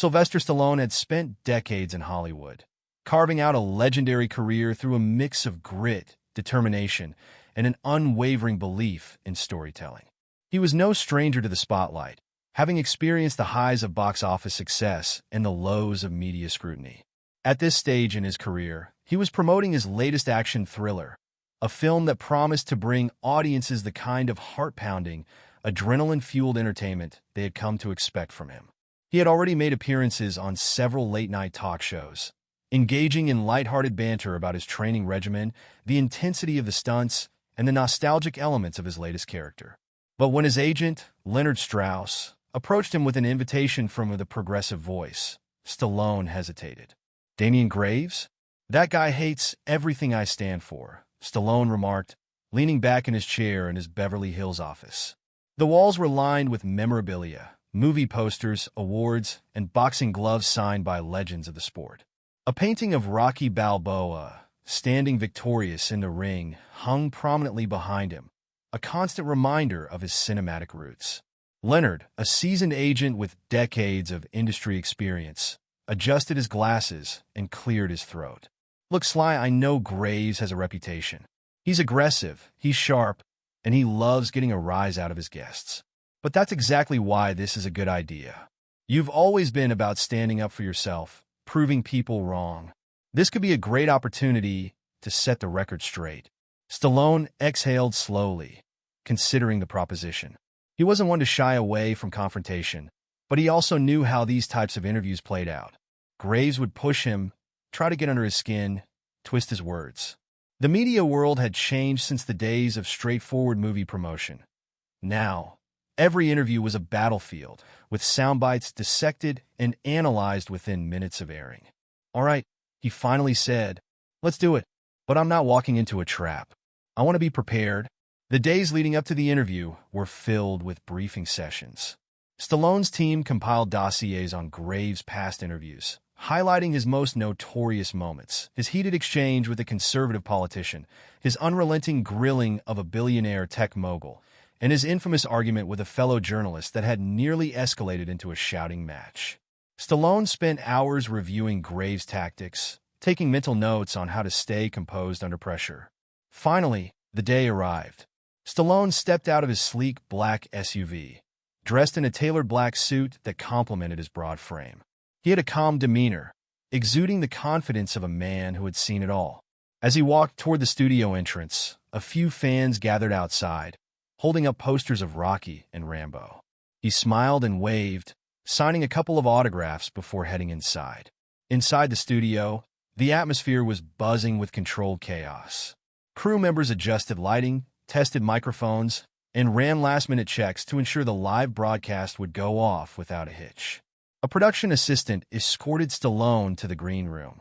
Sylvester Stallone had spent decades in Hollywood, carving out a legendary career through a mix of grit, determination, and an unwavering belief in storytelling. He was no stranger to the spotlight, having experienced the highs of box office success and the lows of media scrutiny. At this stage in his career, he was promoting his latest action thriller, a film that promised to bring audiences the kind of heart-pounding, adrenaline-fueled entertainment they had come to expect from him. He had already made appearances on several late-night talk shows, engaging in lighthearted banter about his training regimen, the intensity of the stunts, and the nostalgic elements of his latest character. But when his agent, Leonard Strauss, approached him with an invitation from the Progressive Voice, Stallone hesitated. "Damian Graves? That guy hates everything I stand for," Stallone remarked, leaning back in his chair in his Beverly Hills office. The walls were lined with memorabilia, movie posters, awards, and boxing gloves signed by legends of the sport. A painting of Rocky Balboa, standing victorious in the ring, hung prominently behind him, a constant reminder of his cinematic roots. Leonard, a seasoned agent with decades of industry experience, adjusted his glasses and cleared his throat. "Look, Sly, I know Graves has a reputation. He's aggressive, he's sharp, and he loves getting a rise out of his guests. But that's exactly why this is a good idea. You've always been about standing up for yourself, proving people wrong. This could be a great opportunity to set the record straight." Stallone exhaled slowly, considering the proposition. He wasn't one to shy away from confrontation, but he also knew how these types of interviews played out. Graves would push him, try to get under his skin, twist his words. The media world had changed since the days of straightforward movie promotion. Now, every interview was a battlefield, with soundbites dissected and analyzed within minutes of airing. "All right," he finally said, "let's do it. But I'm not walking into a trap. I want to be prepared." The days leading up to the interview were filled with briefing sessions. Stallone's team compiled dossiers on Graves' past interviews, highlighting his most notorious moments: his heated exchange with a conservative politician, his unrelenting grilling of a billionaire tech mogul, and his infamous argument with a fellow journalist that had nearly escalated into a shouting match. Stallone spent hours reviewing Graves' tactics, taking mental notes on how to stay composed under pressure. Finally, the day arrived. Stallone stepped out of his sleek black SUV, dressed in a tailored black suit that complemented his broad frame. He had a calm demeanor, exuding the confidence of a man who had seen it all. As he walked toward the studio entrance, a few fans gathered outside, holding up posters of Rocky and Rambo. He smiled and waved, signing a couple of autographs before heading inside. Inside the studio, the atmosphere was buzzing with controlled chaos. Crew members adjusted lighting, tested microphones, and ran last-minute checks to ensure the live broadcast would go off without a hitch. A production assistant escorted Stallone to the green room,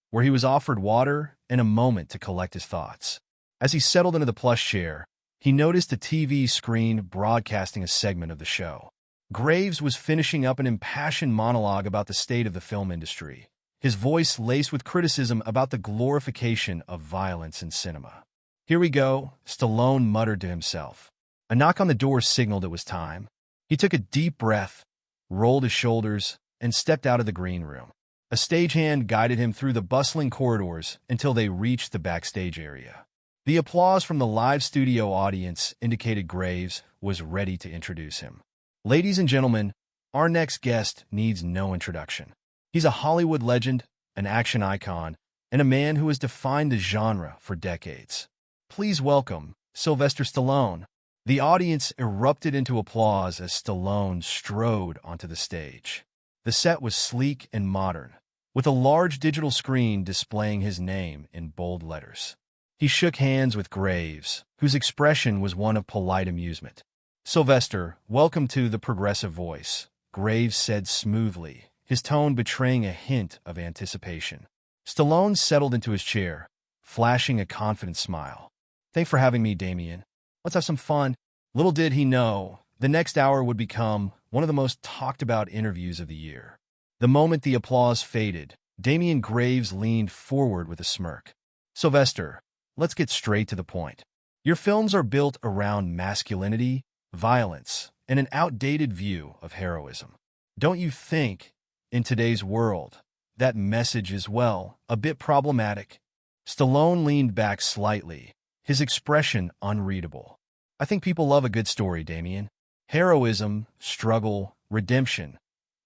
where he was offered water and a moment to collect his thoughts. As he settled into the plush chair, he noticed a TV screen broadcasting a segment of the show. Graves was finishing up an impassioned monologue about the state of the film industry, his voice laced with criticism about the glorification of violence in cinema. "Here we go," Stallone muttered to himself. A knock on the door signaled it was time. He took a deep breath, rolled his shoulders, and stepped out of the green room. A stagehand guided him through the bustling corridors until they reached the backstage area. The applause from the live studio audience indicated Graves was ready to introduce him. "Ladies and gentlemen, our next guest needs no introduction. He's a Hollywood legend, an action icon, and a man who has defined the genre for decades. Please welcome Sylvester Stallone." The audience erupted into applause as Stallone strode onto the stage. The set was sleek and modern, with a large digital screen displaying his name in bold letters. He shook hands with Graves, whose expression was one of polite amusement. "Sylvester, welcome to the Progressive Voice," Graves said smoothly, his tone betraying a hint of anticipation. Stallone settled into his chair, flashing a confident smile. "Thanks for having me, Damian. Let's have some fun." Little did he know, the next hour would become one of the most talked-about interviews of the year. The moment the applause faded, Damian Graves leaned forward with a smirk. "Sylvester, let's get straight to the point. Your films are built around masculinity, violence, and an outdated view of heroism. Don't you think In today's world, that message is, well, a bit problematic. Stallone leaned back slightly, his expression unreadable. I think people love a good story, Damien. Heroism, struggle, redemption.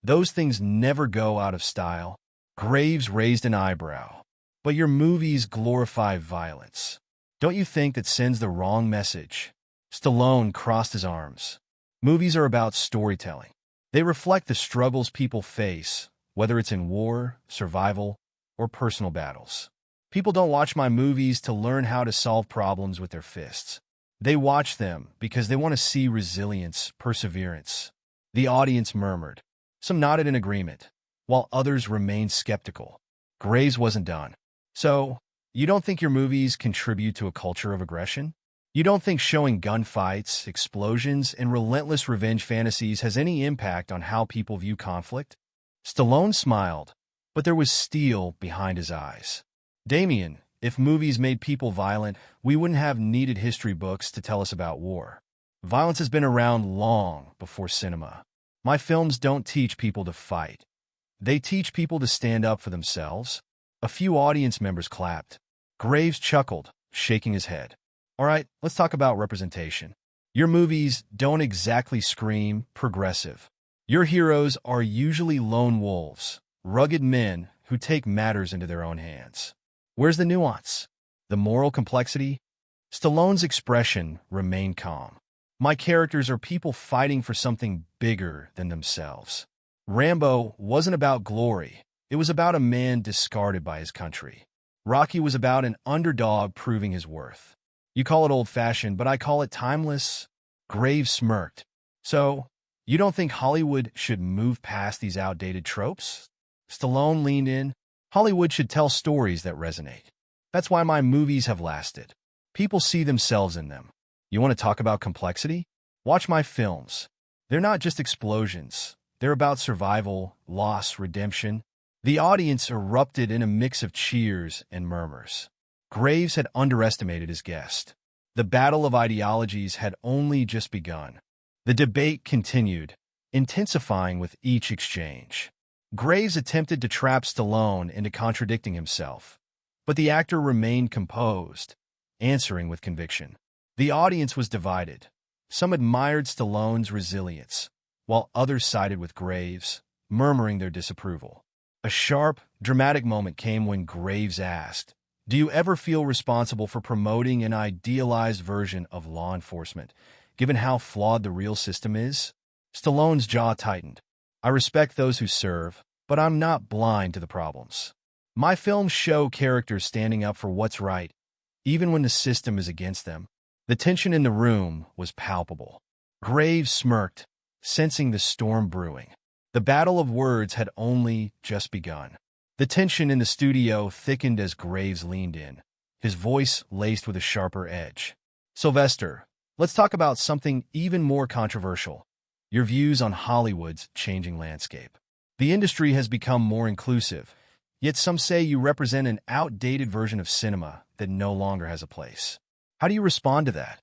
Those things never go out of style. Graves raised an eyebrow. But your movies glorify violence. Don't you think that sends the wrong message? Stallone crossed his arms. Movies are about storytelling. They reflect the struggles people face, whether it's in war, survival, or personal battles. People don't watch my movies to learn how to solve problems with their fists. They watch them because they want to see resilience, perseverance. The audience murmured. Some nodded in agreement, while others remained skeptical. Graves wasn't done. So, you don't think your movies contribute to a culture of aggression? You don't think showing gunfights, explosions, and relentless revenge fantasies has any impact on how people view conflict? Stallone smiled, but there was steel behind his eyes. Damien, if movies made people violent, we wouldn't have needed history books to tell us about war. Violence has been around long before cinema. My films don't teach people to fight. They teach people to stand up for themselves. A few audience members clapped. Graves chuckled, shaking his head. All right, let's talk about representation. Your movies don't exactly scream progressive. Your heroes are usually lone wolves, rugged men who take matters into their own hands. Where's the nuance? The moral complexity? Stallone's expression remained calm. My characters are people fighting for something bigger than themselves. Rambo wasn't about glory. It was about a man discarded by his country. Rocky was about an underdog proving his worth. You call it old-fashioned, but I call it timeless. Graves smirked. So, you don't think Hollywood should move past these outdated tropes? Stallone leaned in. Hollywood should tell stories that resonate. That's why my movies have lasted. People see themselves in them. You want to talk about complexity? Watch my films. They're not just explosions. They're about survival, loss, redemption. The audience erupted in a mix of cheers and murmurs. Graves had underestimated his guest. The battle of ideologies had only just begun. The debate continued, intensifying with each exchange. Graves attempted to trap Stallone into contradicting himself, but the actor remained composed, answering with conviction. The audience was divided. Some admired Stallone's resilience, while others sided with Graves, murmuring their disapproval. A sharp, dramatic moment came when Graves asked, "Do you ever feel responsible for promoting an idealized version of law enforcement, given how flawed the real system is?" Stallone's jaw tightened. I respect those who serve, but I'm not blind to the problems. My films show characters standing up for what's right, even when the system is against them. The tension in the room was palpable. Graves smirked, sensing the storm brewing. The battle of words had only just begun. The tension in the studio thickened as Graves leaned in, his voice laced with a sharper edge. Sylvester, let's talk about something even more controversial. Your views on Hollywood's changing landscape. The industry has become more inclusive, yet some say you represent an outdated version of cinema that no longer has a place. How do you respond to that?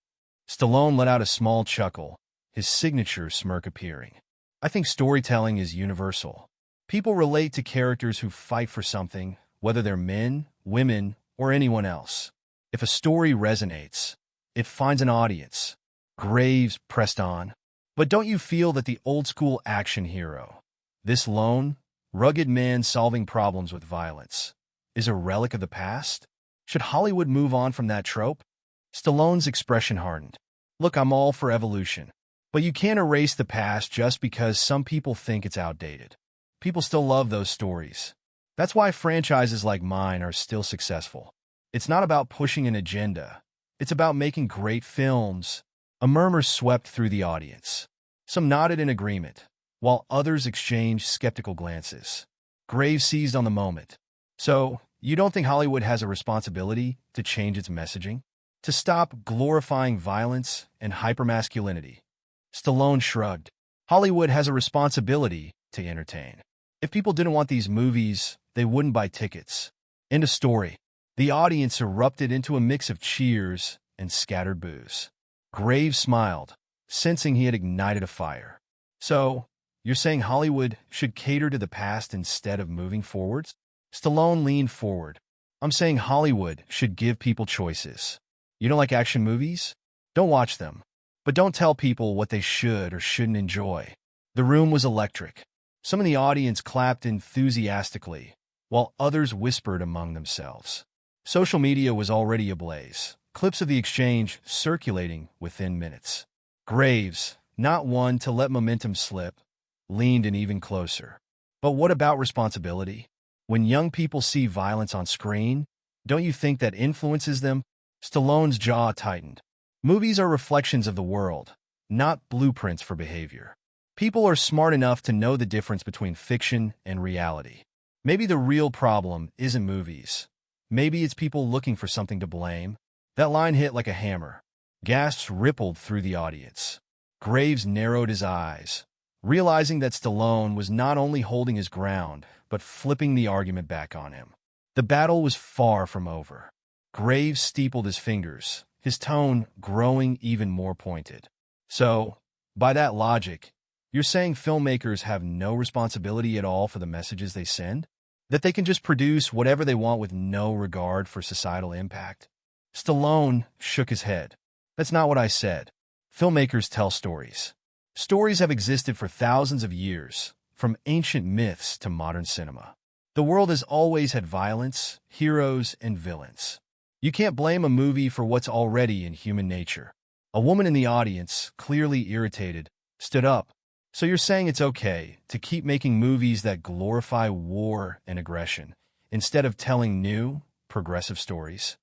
Stallone let out a small chuckle, his signature smirk appearing. I think storytelling is universal. People relate to characters who fight for something, whether they're men, women, or anyone else. If a story resonates, it finds an audience. Graves pressed on. But don't you feel that the old-school action hero, this lone, rugged man solving problems with violence, is a relic of the past? Should Hollywood move on from that trope? Stallone's expression hardened. Look, I'm all for evolution. But you can't erase the past just because some people think it's outdated. People still love those stories. That's why franchises like mine are still successful. It's not about pushing an agenda. It's about making great films. A murmur swept through the audience. Some nodded in agreement, while others exchanged skeptical glances. Graves seized on the moment. So, you don't think Hollywood has a responsibility to change its messaging? To stop glorifying violence and hypermasculinity? Stallone shrugged. Hollywood has a responsibility to entertain. If people didn't want these movies, they wouldn't buy tickets. End of story. The audience erupted into a mix of cheers and scattered boos. Graves smiled, sensing he had ignited a fire. So, You're saying Hollywood should cater to the past instead of moving forwards? Stallone leaned forward. I'm saying Hollywood should give people choices. You don't like action movies? Don't watch them. But don't tell people what they should or shouldn't enjoy. The room was electric. Some in the audience clapped enthusiastically, while others whispered among themselves. Social media was already ablaze, clips of the exchange circulating within minutes. Graves, not one to let momentum slip, leaned in even closer. But what about responsibility? When young people see violence on screen, don't you think that influences them? Stallone's jaw tightened. Movies are reflections of the world, not blueprints for behavior. People are smart enough to know the difference between fiction and reality. Maybe the real problem isn't movies. Maybe it's people looking for something to blame. That line hit like a hammer. Gasps rippled through the audience. Graves narrowed his eyes, realizing that Stallone was not only holding his ground, but flipping the argument back on him. The battle was far from over. Graves steepled his fingers, his tone growing even more pointed. So, by that logic, you're saying filmmakers have no responsibility at all for the messages they send? That they can just produce whatever they want with no regard for societal impact? Stallone shook his head. That's not what I said. Filmmakers tell stories. Stories have existed for thousands of years, from ancient myths to modern cinema. The world has always had violence, heroes, and villains. You can't blame a movie for what's already in human nature. A woman in the audience, clearly irritated, stood up. So you're saying it's okay to keep making movies that glorify war and aggression, instead of telling new, progressive stories?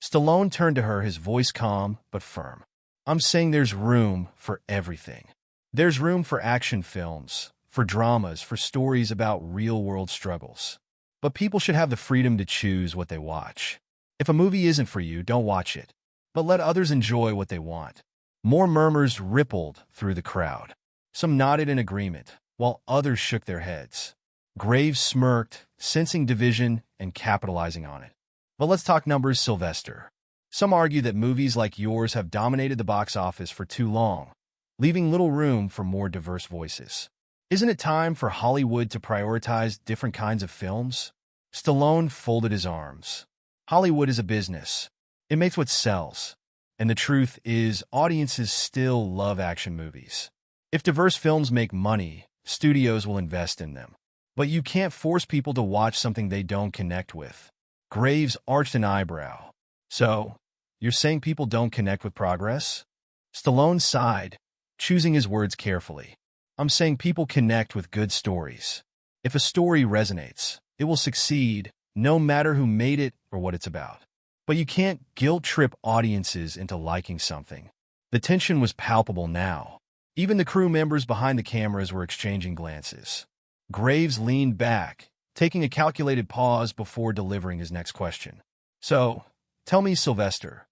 Stallone turned to her, his voice calm but firm. I'm saying there's room for everything. There's room for action films, for dramas, for stories about real-world struggles. But people should have the freedom to choose what they watch. If a movie isn't for you, don't watch it. But let others enjoy what they want. More murmurs rippled through the crowd. Some nodded in agreement, while others shook their heads. Graves smirked, sensing division and capitalizing on it. But let's talk numbers, Sylvester. Some argue that movies like yours have dominated the box office for too long, leaving little room for more diverse voices. Isn't it time for Hollywood to prioritize different kinds of films? Stallone folded his arms. Hollywood is a business. It makes what sells. And the truth is, audiences still love action movies. If diverse films make money, studios will invest in them. But you can't force people to watch something they don't connect with. Graves arched an eyebrow. So, you're saying people don't connect with progress? Stallone sighed, choosing his words carefully. I'm saying people connect with good stories. If a story resonates, it will succeed, no matter who made it or what it's about. But you can't guilt-trip audiences into liking something. The tension was palpable now. Even the crew members behind the cameras were exchanging glances. Graves leaned back, taking a calculated pause before delivering his next question. So, tell me, Sylvester,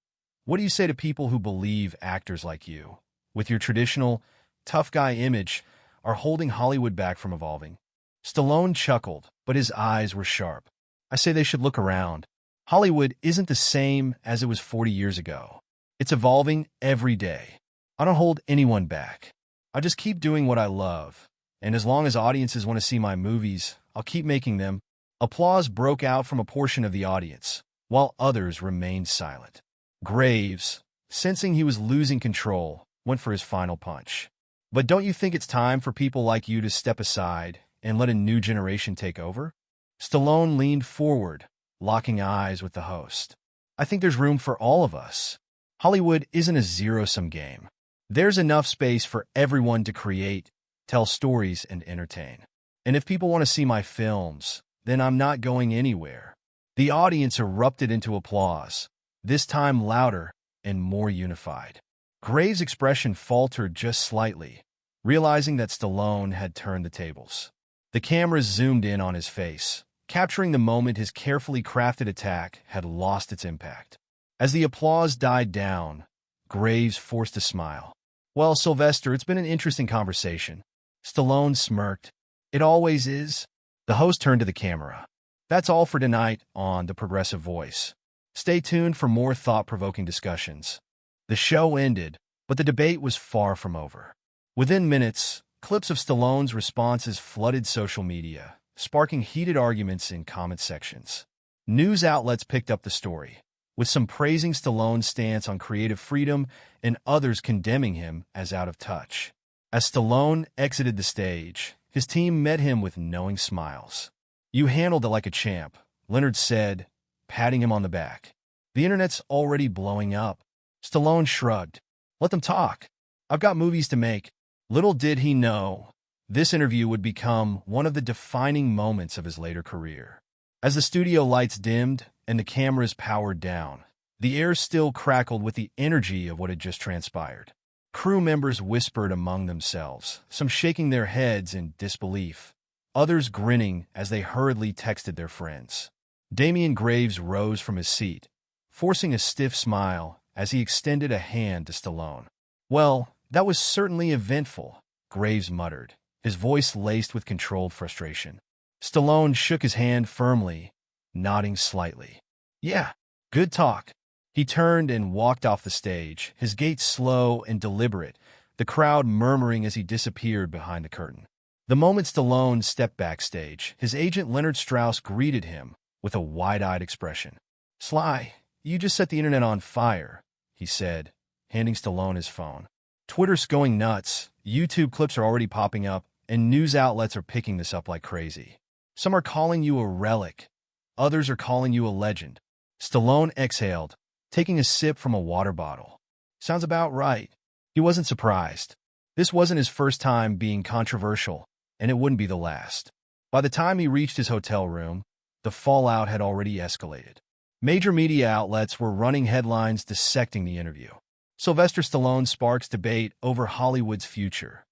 what do you say to people who believe actors like you, with your traditional, tough guy image, are holding Hollywood back from evolving? Stallone chuckled, but his eyes were sharp. I say they should look around. Hollywood isn't the same as it was 40 years ago. It's evolving every day. I don't hold anyone back. I just keep doing what I love. And as long as audiences want to see my movies, I'll keep making them. Applause broke out from a portion of the audience, while others remained silent. Graves, sensing he was losing control, went for his final punch. But don't you think it's time for people like you to step aside and let a new generation take over? Stallone leaned forward, locking eyes with the host. I think there's room for all of us. Hollywood isn't a zero-sum game. There's enough space for everyone to create, tell stories, and entertain. And if people want to see my films, then I'm not going anywhere. The audience erupted into applause, this time louder and more unified. Graves' expression faltered just slightly, realizing that Stallone had turned the tables. The cameras zoomed in on his face, capturing the moment his carefully crafted attack had lost its impact. As the applause died down, Graves forced a smile. Well, Sylvester, it's been an interesting conversation. Stallone smirked. It always is. The host turned to the camera. That's all for tonight on The Progressive Voice. Stay tuned for more thought-provoking discussions. The show ended, but the debate was far from over. Within minutes, Clips of Stallone's responses flooded social media, sparking heated arguments in comment sections. News outlets picked up the story, with some praising Stallone's stance on creative freedom and others condemning him as out of touch. As Stallone exited the stage, his team met him with knowing smiles. "You handled it like a champ," Leonard said, patting him on the back. "The internet's already blowing up." Stallone shrugged. "Let them talk. I've got movies to make." Little did he know, this interview would become one of the defining moments of his later career. As the studio lights dimmed and the cameras powered down, the air still crackled with the energy of what had just transpired. Crew members whispered among themselves, some shaking their heads in disbelief, others grinning as they hurriedly texted their friends. Damian Graves rose from his seat, forcing a stiff smile as he extended a hand to Stallone. "Well, that was certainly eventful," Graves muttered, his voice laced with controlled frustration. Stallone shook his hand firmly, nodding slightly. "Yeah, good talk." He turned and walked off the stage, his gait slow and deliberate, the crowd murmuring as he disappeared behind the curtain. The moment Stallone stepped backstage, his agent Leonard Strauss greeted him with a wide-eyed expression. "Sly, you just set the internet on fire," he said, handing Stallone his phone. "Twitter's going nuts, YouTube clips are already popping up, and news outlets are picking this up like crazy. Some are calling you a relic, others are calling you a legend." Stallone exhaled, taking a sip from a water bottle. "Sounds about right." He wasn't surprised. This wasn't his first time being controversial, and it wouldn't be the last. By the time he reached his hotel room, the fallout had already escalated. Major media outlets were running headlines dissecting the interview. Sylvester Stallone sparks debate over Hollywood's future.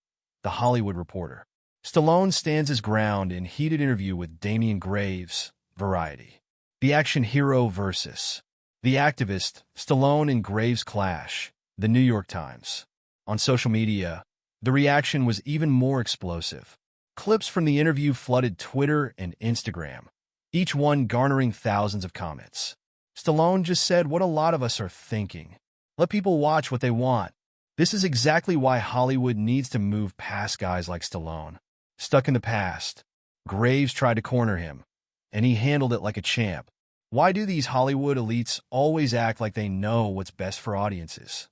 The Hollywood Reporter. Stallone stands his ground in heated interview with Damian Graves. Variety. The action hero versus the activist. Stallone and Graves clash. The New York Times. On social media, the reaction was even more explosive. Clips from the interview flooded Twitter and Instagram, each one garnering thousands of comments. Stallone just said what a lot of us are thinking. Let people watch what they want. This is exactly why Hollywood needs to move past guys like Stallone. Stuck in the past. Graves tried to corner him, and he handled it like a champ. Why do these Hollywood elites always act like they know what's best for audiences?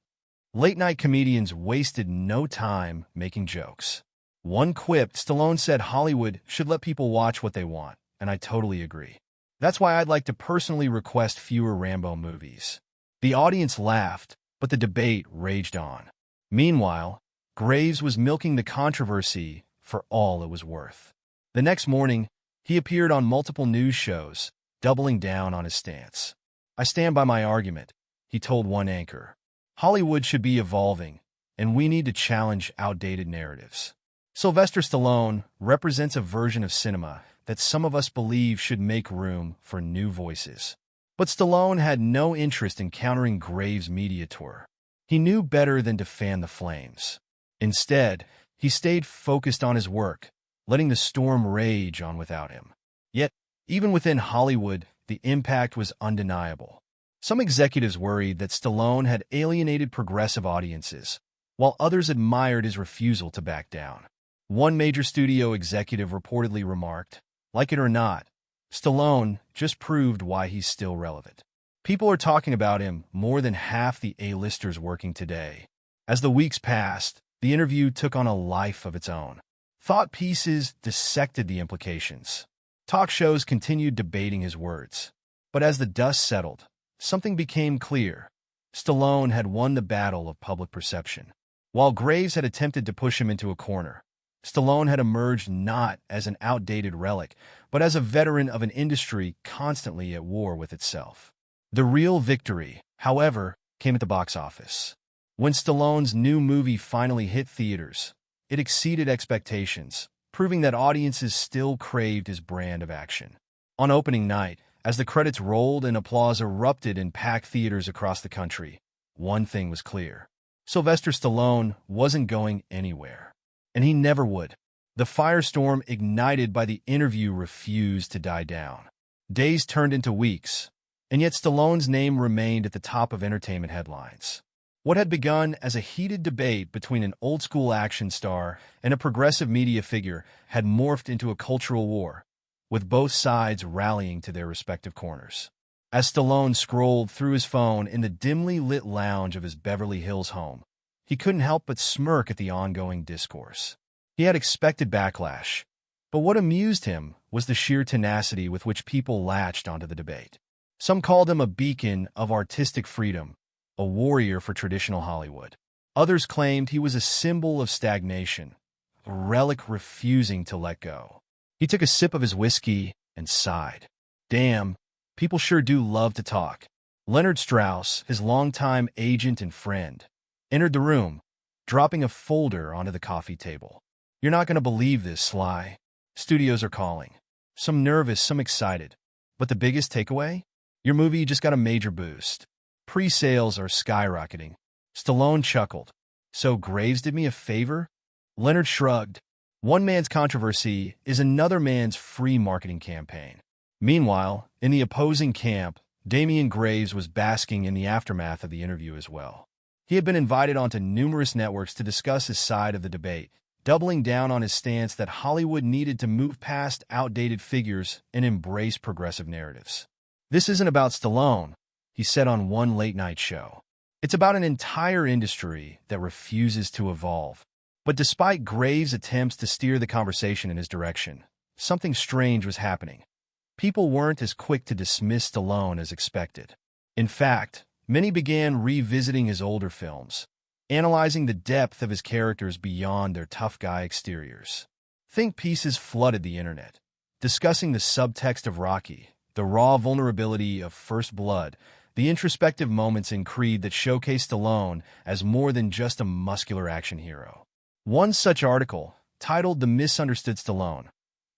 Late-night comedians wasted no time making jokes. One quipped, "Stallone said Hollywood should let people watch what they want," and I totally agree. "That's why I'd like to personally request fewer Rambo movies." The audience laughed, but the debate raged on. Meanwhile, Graves was milking the controversy for all it was worth. The next morning, he appeared on multiple news shows, doubling down on his stance. "I stand by my argument," he told one anchor. "Hollywood should be evolving, and we need to challenge outdated narratives." Sylvester Stallone represents a version of cinema that some of us believe should make room for new voices. But Stallone had no interest in countering Graves' media tour. He knew better than to fan the flames. Instead, he stayed focused on his work, letting the storm rage on without him. Yet, even within Hollywood, the impact was undeniable. Some executives worried that Stallone had alienated progressive audiences, while others admired his refusal to back down. One major studio executive reportedly remarked, "Like it or not, Stallone just proved why he's still relevant." People are talking about him more than half the A-listers working today. As the weeks passed, the interview took on a life of its own. Thought pieces dissected the implications. Talk shows continued debating his words. But as the dust settled, something became clear. Stallone had won the battle of public perception. While Graves had attempted to push him into a corner, Stallone had emerged not as an outdated relic, but as a veteran of an industry constantly at war with itself. The real victory, however, came at the box office. When Stallone's new movie finally hit theaters, it exceeded expectations, proving that audiences still craved his brand of action. On opening night, as the credits rolled and applause erupted in packed theaters across the country, one thing was clear. Sylvester Stallone wasn't going anywhere. And he never would. The firestorm ignited by the interview refused to die down. Days turned into weeks, and yet Stallone's name remained at the top of entertainment headlines. What had begun as a heated debate between an old-school action star and a progressive media figure had morphed into a cultural war, with both sides rallying to their respective corners. As Stallone scrolled through his phone in the dimly lit lounge of his Beverly Hills home, he couldn't help but smirk at the ongoing discourse. He had expected backlash, but what amused him was the sheer tenacity with which people latched onto the debate. Some called him a beacon of artistic freedom, a warrior for traditional Hollywood. Others claimed he was a symbol of stagnation, a relic refusing to let go. He took a sip of his whiskey and sighed. Damn, people sure do love to talk. Leonard Strauss, his longtime agent and friend, entered the room, dropping a folder onto the coffee table. You're not going to believe this, Sly. Studios are calling. Some nervous, some excited. But the biggest takeaway? Your movie just got a major boost. Pre-sales are skyrocketing. Stallone chuckled. So Graves did me a favor? Leonard shrugged. One man's controversy is another man's free marketing campaign. Meanwhile, in the opposing camp, Damian Graves was basking in the aftermath of the interview as well. He had been invited onto numerous networks to discuss his side of the debate, doubling down on his stance that Hollywood needed to move past outdated figures and embrace progressive narratives. This isn't about Stallone, he said on one late-night show. It's about an entire industry that refuses to evolve. But despite Graves' attempts to steer the conversation in his direction, something strange was happening. People weren't as quick to dismiss Stallone as expected. In fact, many began revisiting his older films, analyzing the depth of his characters beyond their tough guy exteriors. Think pieces flooded the internet, discussing the subtext of Rocky, the raw vulnerability of First Blood, the introspective moments in Creed that showcased Stallone as more than just a muscular action hero. One such article, titled The Misunderstood Stallone,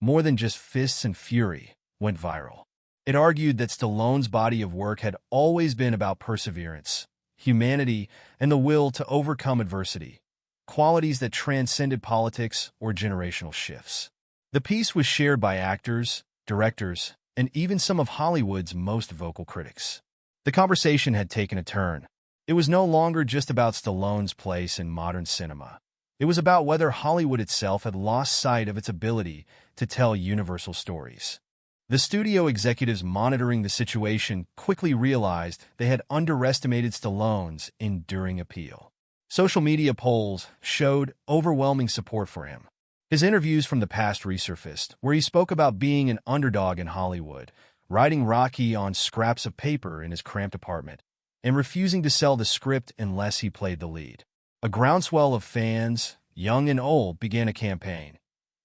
More Than Just Fists and Fury, went viral. It argued that Stallone's body of work had always been about perseverance, humanity, and the will to overcome adversity, qualities that transcended politics or generational shifts. The piece was shared by actors, directors, and even some of Hollywood's most vocal critics. The conversation had taken a turn. It was no longer just about Stallone's place in modern cinema. It was about whether Hollywood itself had lost sight of its ability to tell universal stories. The studio executives monitoring the situation quickly realized they had underestimated Stallone's enduring appeal. Social media polls showed overwhelming support for him. His interviews from the past resurfaced, where he spoke about being an underdog in Hollywood, writing Rocky on scraps of paper in his cramped apartment, and refusing to sell the script unless he played the lead. A groundswell of fans, young and old, began a campaign.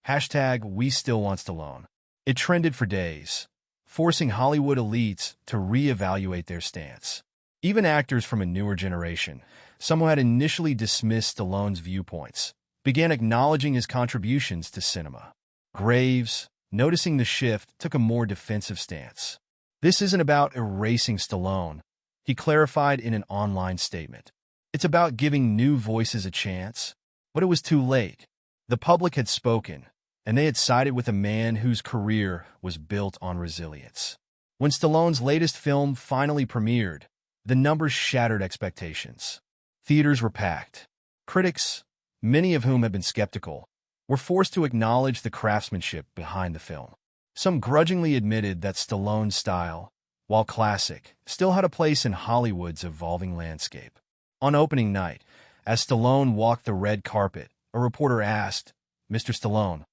#WeStillWantStallone. It trended for days, forcing Hollywood elites to reevaluate their stance. Even actors from a newer generation, some who had initially dismissed Stallone's viewpoints, began acknowledging his contributions to cinema. Graves, noticing the shift, took a more defensive stance. This isn't about erasing Stallone, he clarified in an online statement. It's about giving new voices a chance. But it was too late. The public had spoken, and they had sided with a man whose career was built on resilience. When Stallone's latest film finally premiered, the numbers shattered expectations. Theaters were packed. Critics, many of whom had been skeptical, were forced to acknowledge the craftsmanship behind the film. Some grudgingly admitted that Stallone's style, while classic, still had a place in Hollywood's evolving landscape. On opening night, as Stallone walked the red carpet, a reporter asked, "Mr. Stallone,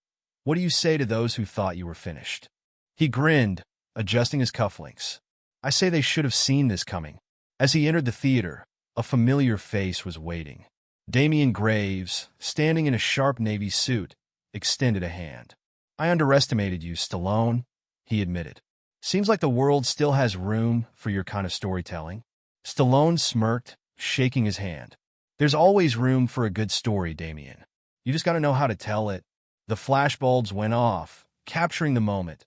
what do you say to those who thought you were finished?" He grinned, adjusting his cufflinks. "I say they should have seen this coming." As he entered the theater, a familiar face was waiting. Damian Graves, standing in a sharp navy suit, extended a hand. "I underestimated you, Stallone," he admitted. "Seems like the world still has room for your kind of storytelling." Stallone smirked, shaking his hand. "There's always room for a good story, Damian. You just got to know how to tell it." The flashbulbs went off, capturing the moment.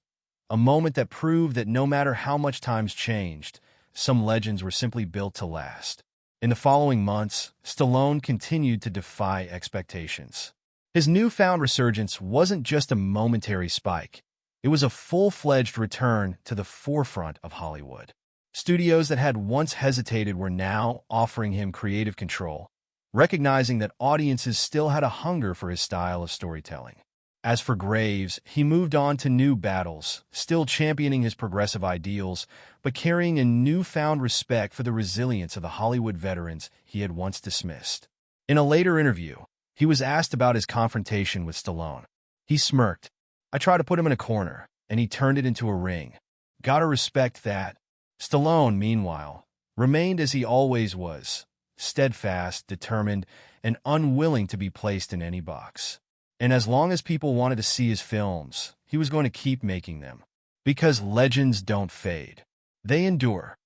A moment that proved that no matter how much times changed, some legends were simply built to last. In the following months, Stallone continued to defy expectations. His newfound resurgence wasn't just a momentary spike. It was a full-fledged return to the forefront of Hollywood. Studios that had once hesitated were now offering him creative control, recognizing that audiences still had a hunger for his style of storytelling. As for Graves, he moved on to new battles, still championing his progressive ideals, but carrying a newfound respect for the resilience of the Hollywood veterans he had once dismissed. In a later interview, he was asked about his confrontation with Stallone. He smirked. "I tried to put him in a corner, and he turned it into a ring. Gotta respect that." Stallone, meanwhile, remained as he always was, steadfast, determined, and unwilling to be placed in any box. And as long as people wanted to see his films, he was going to keep making them. Because legends don't fade. They endure.